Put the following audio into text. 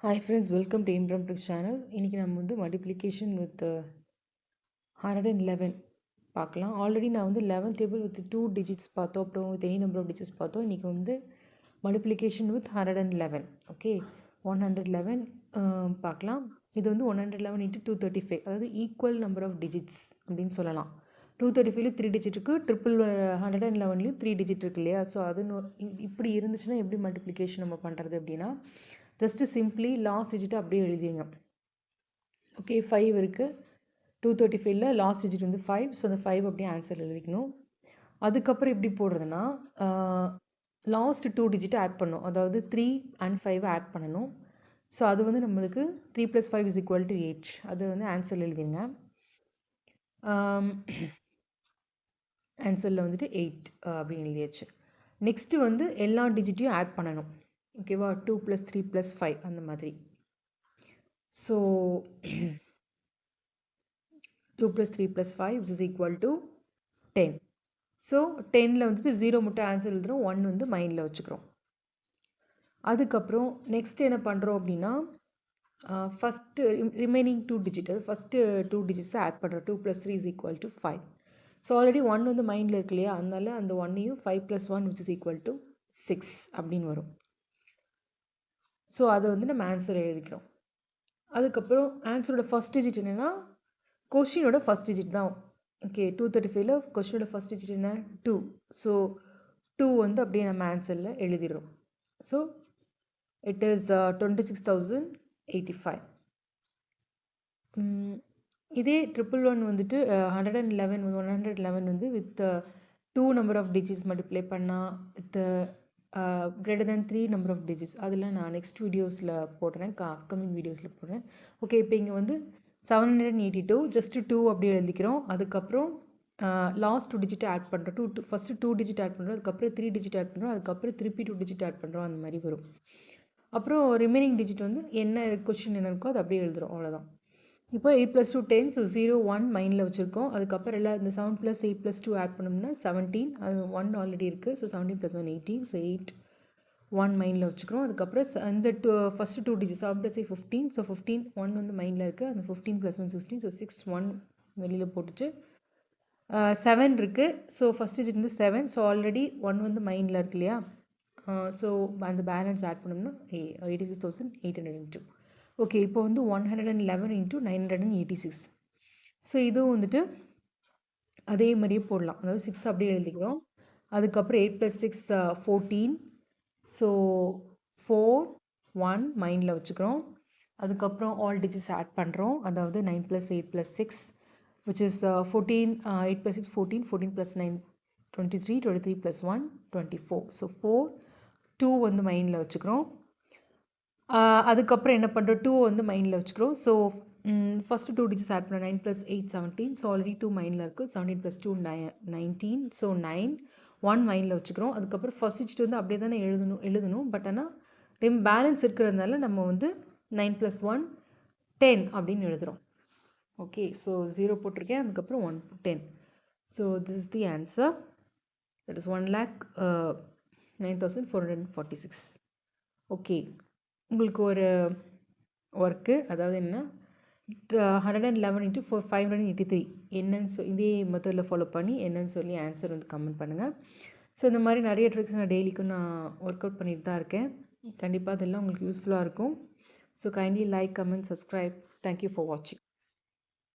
Hi friends, welcome to Inbram Tricks channel. இன்னைக்கு நம்ம வந்து multiplication with 111 பார்க்கலாம். ஆல்ரெடி நான் வந்து 11 டேபிள் with 2 digits பார்த்தோம், அப்புறம் with any number of digits பார்த்தோம். இன்னைக்கு வந்து multiplication with 111. ஓகே, 111 பார்க்கலாம். இது வந்து 111 into 235, அதாவது ஈக்குவல் நம்பர் ஆஃப் டிஜிட்ஸ் அப்படின்னு சொல்லலாம். 235ல 3 டிஜிட் இருக்குது, 111லையும் 3 டிஜிட் இருக்கு இல்லையா? ஸோ அது இப்படி இருந்துச்சுன்னா எப்படி மல்டிப்ளிகேஷன் நம்ம பண்ணுறது அப்படின்னா, ஜஸ்ட்டு சிம்பிளி லாஸ்ட் டிஜிட்டை அப்படியே எழுதிங்க. ஓகே, 5 இருக்குது, 235ல லாஸ்ட் டிஜிட் வந்து 5. ஸோ அந்த 5 அப்படியே ஆன்சர் எழுதிக்கணும். அதுக்கப்புறம் எப்படி போடுறதுன்னா, லாஸ்ட் 2 டிஜிட்டை ஆட் பண்ணணும். அதாவது 3 and 5 ஆட் பண்ணணும். ஸோ அது வந்து நம்மளுக்கு 3 + 5 = 8. அது வந்து ஆன்சர் எழுதிங்க. ஆன்சரில் வந்துட்டு 8 அப்படின்னு எழுதியாச்சு. நெக்ஸ்ட்டு வந்து எல்லா டிஜிட்டையும் ஆட் பண்ணணும். ஓகேவா, 2 + 3 + 5 அந்த மாதிரி. So 2 + 3 + 5 which is equal to 10. So 10ல் வந்துட்டு 0 மட்டும் ஆன்சர் எழுதுகிறோம், 1 வந்து மைண்டில் வச்சுக்கிறோம். அதுக்கப்புறம் நெக்ஸ்ட் என்ன பண்ணுறோம் அப்படின்னா, ஃபஸ்ட்டு ரிமைனிங் 2 டிஜிட், அது ஃபஸ்ட்டு 2 டிஜிட்ஸை ஆட் பண்ணுறோம். 2 + 3 = 5. ஸோ ஆல்ரெடி 1 வந்து மைண்டில் இருக்கு இல்லையா, அதனால அந்த 1ஐயும் 5 + 1 which is equal to 6 அப்படின்னு வரும். ஸோ அதை வந்து நம்ம ஆன்சர் எழுதிக்கிறோம். அதுக்கப்புறம் ஆன்சரோட ஃபஸ்ட் டிஜிட் என்னென்னா, கொஷினோட ஃபஸ்ட் டிஜிட் தான். ஓகே, 235ல கொஷினோட ஃபஸ்ட் டிஜிட் என்ன, 2. ஸோ 2 வந்து அப்படியே நம்ம ஆன்சரில் எழுதிடுறோம். So it is 26,085. இதே 111 வந்துட்டு 111 வந்து with 2 number of digits multiply பண்ணால் with greater than 3 number of digits, அதில் நான் நெக்ஸ்ட் வீடியோஸில் போடுறேன், அப்கமிங் வீடியோஸில் போடுறேன். ஓகே, இப்போ இங்கே வந்து 782 ஜஸ்ட்டு 2 அப்படி எழுதிக்கிறோம். அதுக்கப்புறம் லாஸ்ட் 2 டிஜிட் ஆட் பண்ணுறோம். ஃபஸ்ட்டு 2 டிஜிட் ஆட் பண்ணுறோம், அதுக்கப்புறம் 3 டிஜிட் ஆட் பண்ணுறோம், அதுக்கப்புறம் திருப்பி 2 டிஜிட் ஆட் பண்ணுறோம், அந்த மாதிரி வரும். அப்புறம் ரிமைனிங் டிஜிட் வந்து என்ன கொஷின் என்ன இருக்கோ அது அப்படியே எழுதுகிறோம், அவ்வளோதான். இப்போ 8 + 2 10. ஸோ 0 1 மைண்டில் வச்சுருக்கோம். அதுக்கப்புறம் எல்லாம் இந்த 7 + 8 + 2 ஆட் பண்ணோம்னா 17. அது 1 ஆல்ரெடி இருக்குது. ஸோ 17 + 1 18. ஸோ 8 1 மைண்டில் வச்சுக்கிறோம். அதுக்கப்புறம் இந்த ஃபஸ்ட்டு 2 டிஜிட் 7 + 8 15. ஸோ 15 1 வந்து மைண்டில் இருக்குது. அந்த 15 + 1 16. ஸோ 6 1 வெளியில் போட்டுச்சு. 7 இருக்குது. ஸோ ஃபஸ்ட் டிஜிட் வந்து 7. ஸோ ஆல்ரெடி 1 வந்து மைண்டில் இருக்கு இல்லையா, ஸோ அந்த பேலன்ஸ் ஆட் பண்ணோம்னா 86,802. ஓகே, இப்போ வந்து 111 × 986. ஸோ இதுவும் வந்துட்டு அதே மாதிரியே போடலாம். அதாவது 6 அப்படியே எழுதிக்கிறோம். அதுக்கப்புறம் 8 + 6 14. ஸோ 4 1 மைண்டில் வச்சுக்கிறோம். அதுக்கப்புறம் ஆல் டிஜிட்ஸ் ஆட் பண்ணுறோம். அதாவது 9 + 8 + 6 which is 14. 8 + 6 14. 14 + 9 23. 23 + 1 24. ஸோ 4 2 வந்து மைண்டில் வச்சுக்கிறோம். அதுக்கப்புறம் என்ன பண்ணுறோம், 2 வந்து மைண்டில் வச்சுக்கிறோம். ஸோ ஃபஸ்ட்டு 2 டிஜிட்ஸ் ஆட் பண்ண 9 + 8 17. ஸோ ஆல்ரெடி 2 மைண்டில் இருக்குது. 17 + 2 19. ஸோ 9 1 மைண்டில் வச்சுக்கிறோம். அதுக்கப்புறம் ஃபஸ்ட் டிஜிட் வந்து அப்படியே தானே எழுதணும். பட் ஆனால் பேலன்ஸ் இருக்கிறதுனால நம்ம வந்து 9 + 1 10 அப்படின்னு எழுதுகிறோம். ஓகே, ஸோ 0 போட்டிருக்கேன், அதுக்கப்புறம் 1 10. So this is the answer. That is 1,09,446. Okay, உங்களுக்கு ஒரு ஒர்க்கு, அதாவது என்ன, 111 × 583 என்னன்னு இதே மெத்தடில் ஃபாலோ பண்ணி என்னன்னு சொல்லி ஆன்சர் வந்து கமெண்ட் பண்ணுங்கள். ஸோ இந்த மாதிரி நிறைய ட்ரிக்ஸ் நான் டெய்லிக்கும் நான் ஒர்க் அவுட் பண்ணிட்டு தான் இருக்கேன். கண்டிப்பாக அதெல்லாம் உங்களுக்கு யூஸ்ஃபுல்லாக இருக்கும். So kindly like, comment, subscribe. Thank you for வாட்சிங்.